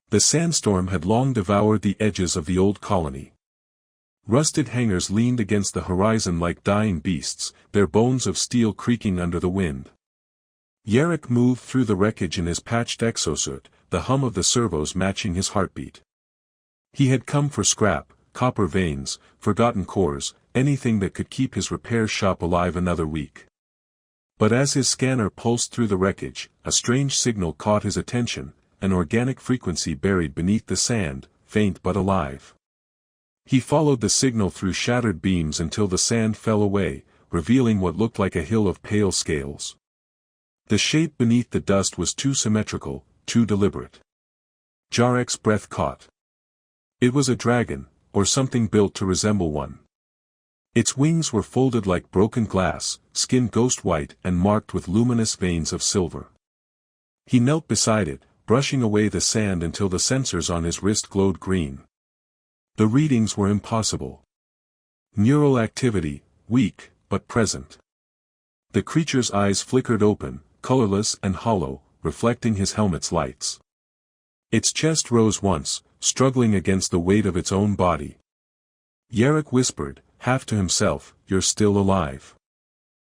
The sandstorm had long devoured the edges of the old colony. Rusted hangars leaned against the horizon like dying beasts, their bones of steel creaking under the wind. Yarrick moved through the wreckage in his patched exosuit, the hum of the servos matching his heartbeat. He had come for scrap, copper veins, forgotten cores, anything that could keep his repair shop alive another week. But as his scanner pulsed through the wreckage, a strange signal caught his attention, an organic frequency buried beneath the sand, faint but alive. He followed the signal through shattered beams until the sand fell away, revealing what looked like a hill of pale scales. The shape beneath the dust was too symmetrical, too deliberate. Yarrick's breath caught. It was a dragon, or something built to resemble one. Its wings were folded like broken glass, skin ghost white and marked with luminous veins of silver. He knelt beside it, brushing away the sand until the sensors on his wrist glowed green. The readings were impossible. Neural activity, weak, but present. The creature's eyes flickered open, colorless and hollow, reflecting his helmet's lights. Its chest rose once, struggling against the weight of its own body. Yarrick whispered, half to himself, "You're still alive."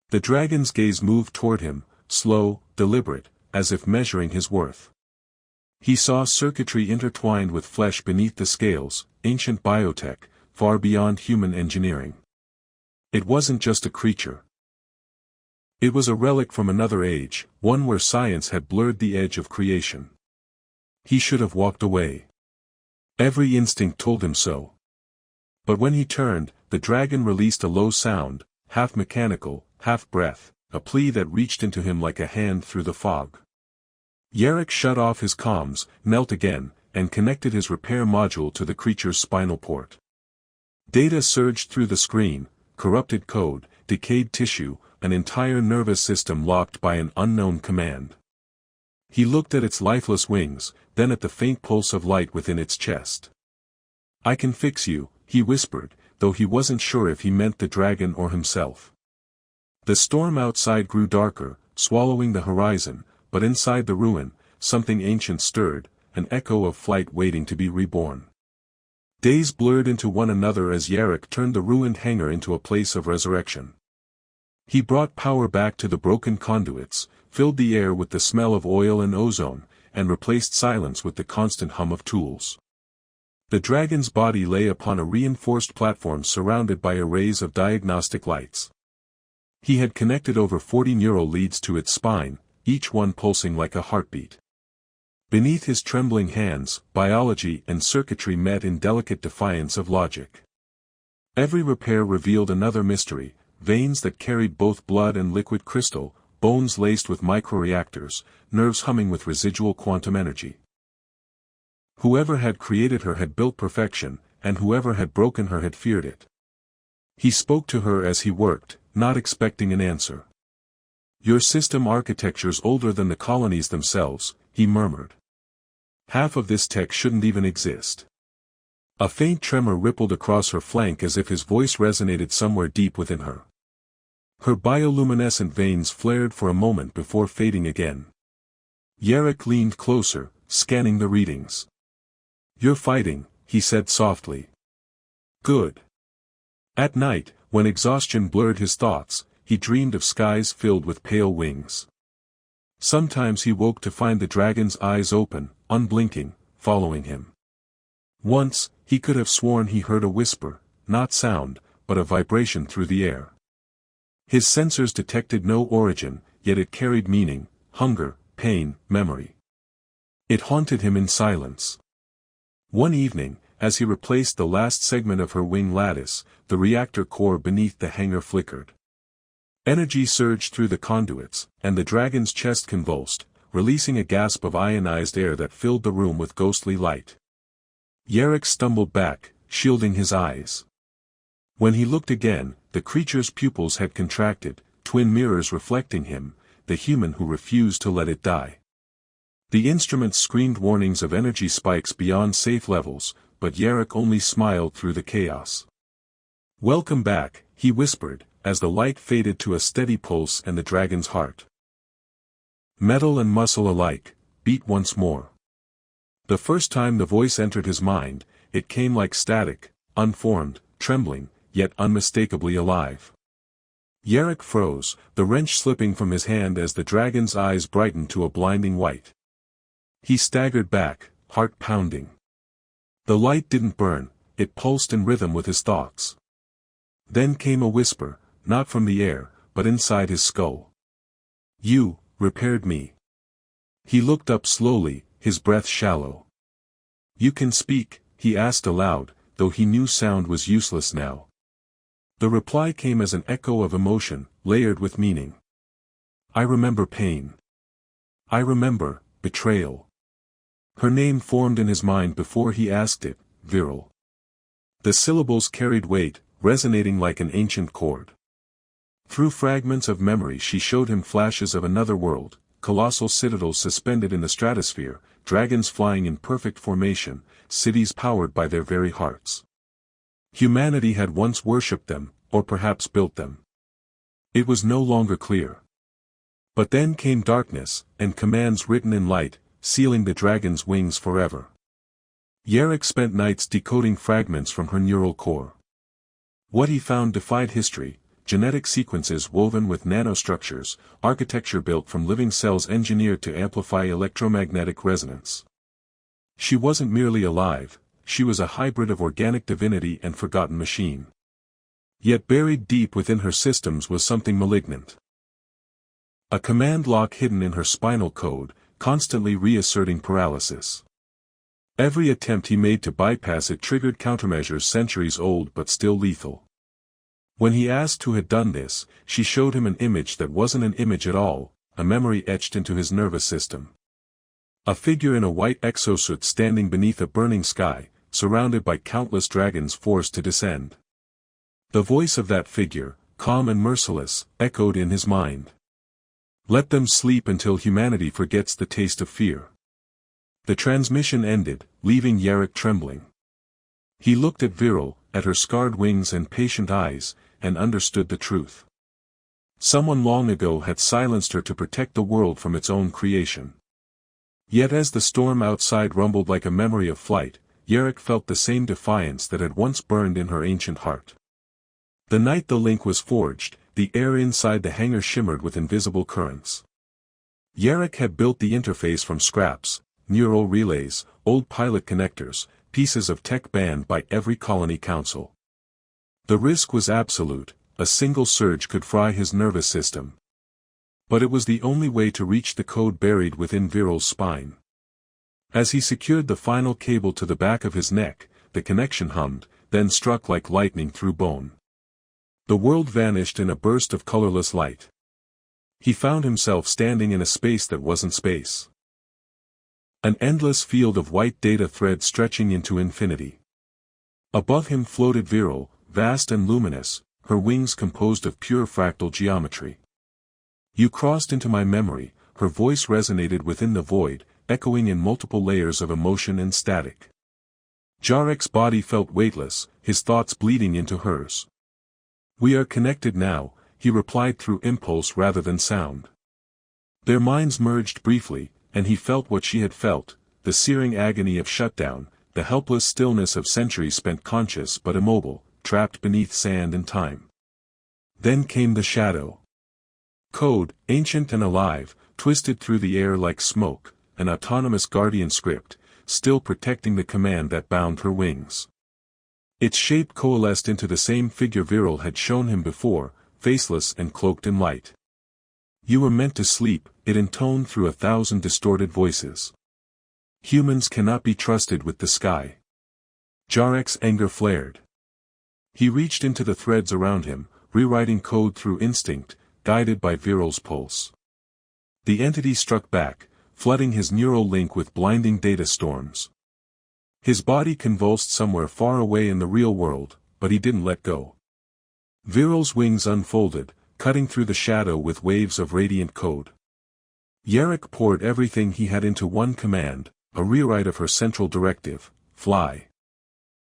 The dragon's gaze moved toward him, slow, deliberate, as if measuring his worth. He saw circuitry intertwined with flesh beneath the scales, ancient biotech, far beyond human engineering. It wasn't just a creature. It was a relic from another age, one where science had blurred the edge of creation. He should have walked away. Every instinct told him so. But when he turned, the dragon released a low sound, half mechanical, half breath, a plea that reached into him like a hand through the fog. Yarrick shut off his comms, knelt again, and connected his repair module to the creature's spinal port. Data surged through the screen, corrupted code, decayed tissue, an entire nervous system locked by an unknown command. He looked at its lifeless wings, then at the faint pulse of light within its chest. "I can fix you," he whispered, though he wasn't sure if he meant the dragon or himself. The storm outside grew darker, swallowing the horizon, but inside the ruin, something ancient stirred, an echo of flight waiting to be reborn. Days blurred into one another as Yarrick turned the ruined hangar into a place of resurrection. He brought power back to the broken conduits, filled the air with the smell of oil and ozone, and replaced silence with the constant hum of tools. The dragon's body lay upon a reinforced platform surrounded by arrays of diagnostic lights. He had connected over 40 neural leads to its spine, each one pulsing like a heartbeat. Beneath his trembling hands, biology and circuitry met in delicate defiance of logic. Every repair revealed another mystery, veins that carried both blood and liquid crystal, bones laced with microreactors, nerves humming with residual quantum energy. Whoever had created her had built perfection, and whoever had broken her had feared it. He spoke to her as he worked, not expecting an answer. "Your system architecture's older than the colonies themselves," he murmured. "Half of this tech shouldn't even exist." A faint tremor rippled across her flank as if his voice resonated somewhere deep within her. Her bioluminescent veins flared for a moment before fading again. Yarrick leaned closer, scanning the readings. "You're fighting," he said softly. "Good." At night, when exhaustion blurred his thoughts, he dreamed of skies filled with pale wings. Sometimes he woke to find the dragon's eyes open, unblinking, following him. Once, he could have sworn he heard a whisper, not sound, but a vibration through the air. His sensors detected no origin, yet it carried meaning, hunger, pain, memory. It haunted him in silence. One evening, as he replaced the last segment of her wing lattice, the reactor core beneath the hangar flickered. Energy surged through the conduits, and the dragon's chest convulsed, releasing a gasp of ionized air that filled the room with ghostly light. Yarrick stumbled back, shielding his eyes. When he looked again, the creature's pupils had contracted, twin mirrors reflecting him, the human who refused to let it die. The instruments screamed warnings of energy spikes beyond safe levels, but Yarrick only smiled through the chaos. "Welcome back," he whispered, as the light faded to a steady pulse and the dragon's heart. Metal and muscle alike, beat once more. The first time the voice entered his mind, it came like static, unformed, trembling, yet unmistakably alive. Yarrick froze, the wrench slipping from his hand as the dragon's eyes brightened to a blinding white. He staggered back, heart pounding. The light didn't burn, it pulsed in rhythm with his thoughts. Then came a whisper, not from the air, but inside his skull. "You repaired me." He looked up slowly, his breath shallow. "You can speak?" he asked aloud, though he knew sound was useless now. The reply came as an echo of emotion, layered with meaning. "I remember pain. I remember betrayal." Her name formed in his mind before he asked it, Viral. The syllables carried weight, resonating like an ancient chord. Through fragments of memory she showed him flashes of another world, colossal citadels suspended in the stratosphere, dragons flying in perfect formation, cities powered by their very hearts. Humanity had once worshipped them, or perhaps built them. It was no longer clear. But then came darkness, and commands written in light, sealing the dragon's wings forever. Yarrick spent nights decoding fragments from her neural core. What he found defied history: genetic sequences woven with nanostructures, architecture built from living cells engineered to amplify electromagnetic resonance. She wasn't merely alive, she was a hybrid of organic divinity and forgotten machine. Yet buried deep within her systems was something malignant. A command lock hidden in her spinal code, constantly reasserting paralysis. Every attempt he made to bypass it triggered countermeasures centuries old but still lethal. When he asked who had done this, she showed him an image that wasn't an image at all, a memory etched into his nervous system. A figure in a white exosuit standing beneath a burning sky, surrounded by countless dragons forced to descend. The voice of that figure, calm and merciless, echoed in his mind. "Let them sleep until humanity forgets the taste of fear." The transmission ended, leaving Yarrick trembling. He looked at Viral, at her scarred wings and patient eyes, and understood the truth. Someone long ago had silenced her to protect the world from its own creation. Yet as the storm outside rumbled like a memory of flight, Yarrick felt the same defiance that had once burned in her ancient heart. The night the link was forged, the air inside the hangar shimmered with invisible currents. Yarrick had built the interface from scraps, neural relays, old pilot connectors, pieces of tech banned by every colony council. The risk was absolute, a single surge could fry his nervous system. But it was the only way to reach the code buried within Viral's spine. As he secured the final cable to the back of his neck, the connection hummed, then struck like lightning through bone. The world vanished in a burst of colorless light. He found himself standing in a space that wasn't space. An endless field of white data threads stretching into infinity. Above him floated Viral, vast and luminous, her wings composed of pure fractal geometry. "You crossed into my memory," her voice resonated within the void, echoing in multiple layers of emotion and static. Yarrick's body felt weightless, his thoughts bleeding into hers. "We are connected now," he replied through impulse rather than sound. Their minds merged briefly, and he felt what she had felt, the searing agony of shutdown, the helpless stillness of centuries spent conscious but immobile, trapped beneath sand and time. Then came the shadow. Code, ancient and alive, twisted through the air like smoke, an autonomous guardian script, still protecting the command that bound her wings. Its shape coalesced into the same figure Viral had shown him before, faceless and cloaked in light. "You were meant to sleep," it intoned through 1,000 distorted voices. "Humans cannot be trusted with the sky." Yarrick's anger flared. He reached into the threads around him, rewriting code through instinct, guided by Viral's pulse. The entity struck back, flooding his neural link with blinding data storms. His body convulsed somewhere far away in the real world, but he didn't let go. Viral's wings unfolded, cutting through the shadow with waves of radiant code. Yarrick poured everything he had into one command, a rewrite of her central directive: fly.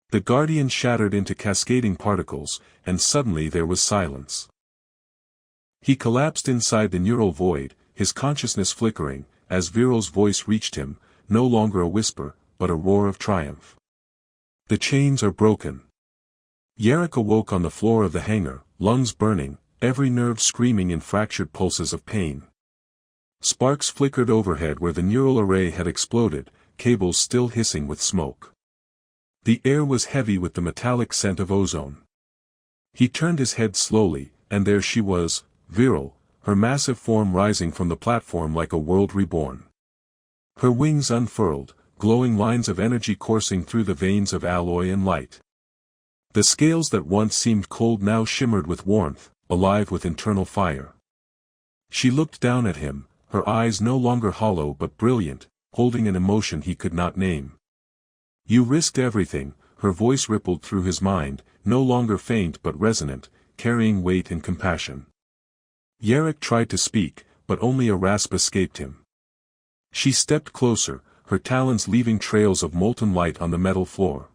The guardian shattered into cascading particles, and suddenly there was silence. He collapsed inside the neural void, his consciousness flickering, as Viral's voice reached him, no longer a whisper, but a roar of triumph. The chains are broken. Yarrick awoke on the floor of the hangar, lungs burning, every nerve screaming in fractured pulses of pain. Sparks flickered overhead where the neural array had exploded, cables still hissing with smoke. The air was heavy with the metallic scent of ozone. He turned his head slowly, and there she was, virile, her massive form rising from the platform like a world reborn. Her wings unfurled, glowing lines of energy coursing through the veins of alloy and light. The scales that once seemed cold now shimmered with warmth, alive with internal fire. She looked down at him, her eyes no longer hollow but brilliant, holding an emotion he could not name. You risked everything, her voice rippled through his mind, no longer faint but resonant, carrying weight and compassion. Yarrick tried to speak, but only a rasp escaped him. She stepped closer, her talons leaving trails of molten light on the metal floor.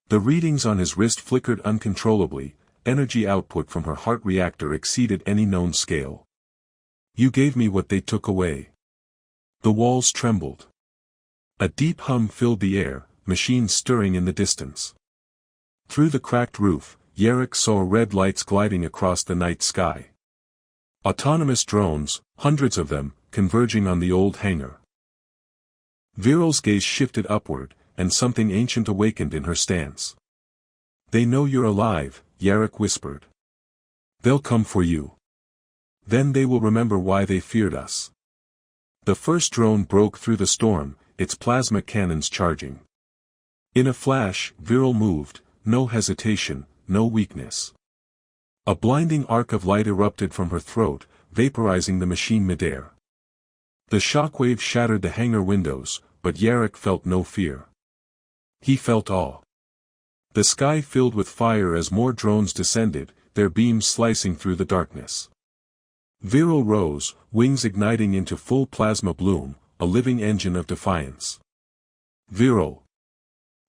The readings on his wrist flickered uncontrollably, energy output from her heart reactor exceeded any known scale. You gave me what they took away. The walls trembled. A deep hum filled the air, machines stirring in the distance. Through the cracked roof, Yarrick saw red lights gliding across the night sky. Autonomous drones, hundreds of them, converging on the old hangar. Viral's gaze shifted upward, and something ancient awakened in her stance. They know you're alive, Yarrick whispered. They'll come for you. Then they will remember why they feared us. The first drone broke through the storm, its plasma cannons charging. In a flash, Viral moved, no hesitation, no weakness. A blinding arc of light erupted from her throat, vaporizing the machine midair. The shockwave shattered the hangar windows, but Yarrick felt no fear. He felt awe. The sky filled with fire as more drones descended, their beams slicing through the darkness. Viral rose, wings igniting into full plasma bloom, a living engine of defiance. Viral!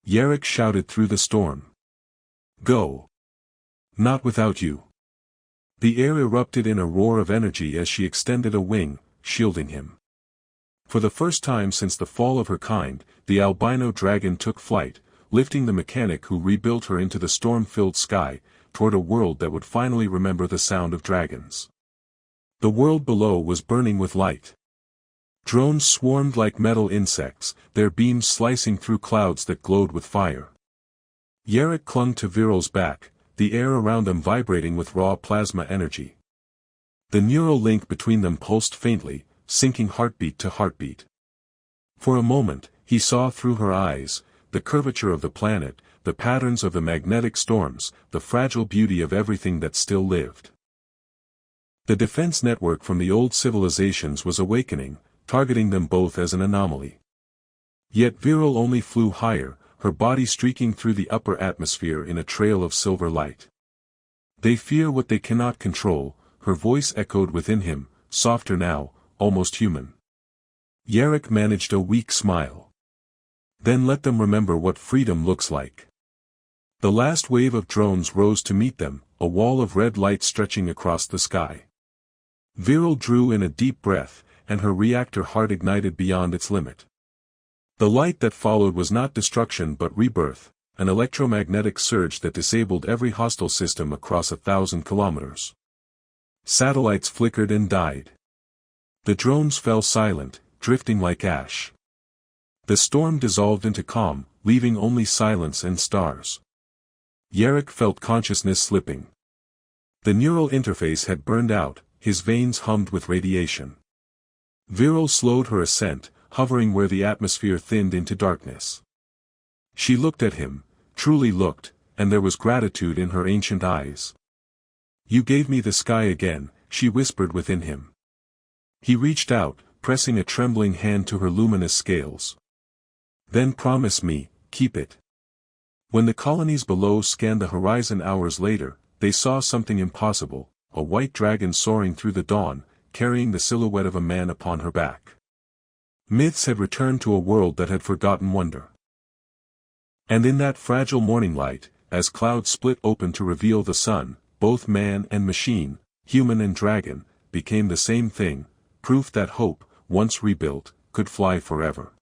Yarrick shouted through the storm. Go! Not without you. The air erupted in a roar of energy as she extended a wing, shielding him. For the first time since the fall of her kind, the albino dragon took flight, lifting the mechanic who rebuilt her into the storm-filled sky, toward a world that would finally remember the sound of dragons. The world below was burning with light. Drones swarmed like metal insects, their beams slicing through clouds that glowed with fire. Yarrick clung to Viral's back, the air around them vibrating with raw plasma energy. The neural link between them pulsed faintly, syncing heartbeat to heartbeat. For a moment, he saw through her eyes, the curvature of the planet, the patterns of the magnetic storms, the fragile beauty of everything that still lived. The defense network from the old civilizations was awakening, targeting them both as an anomaly. Yet Viral only flew higher, her body streaking through the upper atmosphere in a trail of silver light. They fear what they cannot control, her voice echoed within him, softer now, almost human. Yarrick managed a weak smile. Then let them remember what freedom looks like. The last wave of drones rose to meet them, a wall of red light stretching across the sky. Viral drew in a deep breath, and her reactor heart ignited beyond its limit. The light that followed was not destruction but rebirth, an electromagnetic surge that disabled every hostile system across 1,000 kilometers. Satellites flickered and died. The drones fell silent, drifting like ash. The storm dissolved into calm, leaving only silence and stars. Yarrick felt consciousness slipping. The neural interface had burned out, his veins hummed with radiation. Viral slowed her ascent, hovering where the atmosphere thinned into darkness. She looked at him, truly looked, and there was gratitude in her ancient eyes. You gave me the sky again, she whispered within him. He reached out, pressing a trembling hand to her luminous scales. Then promise me, keep it. When the colonies below scanned the horizon hours later, they saw something impossible, a white dragon soaring through the dawn, carrying the silhouette of a man upon her back. Myths had returned to a world that had forgotten wonder. And in that fragile morning light, as clouds split open to reveal the sun, both man and machine, human and dragon, became the same thing, proof that hope, once rebuilt, could fly forever.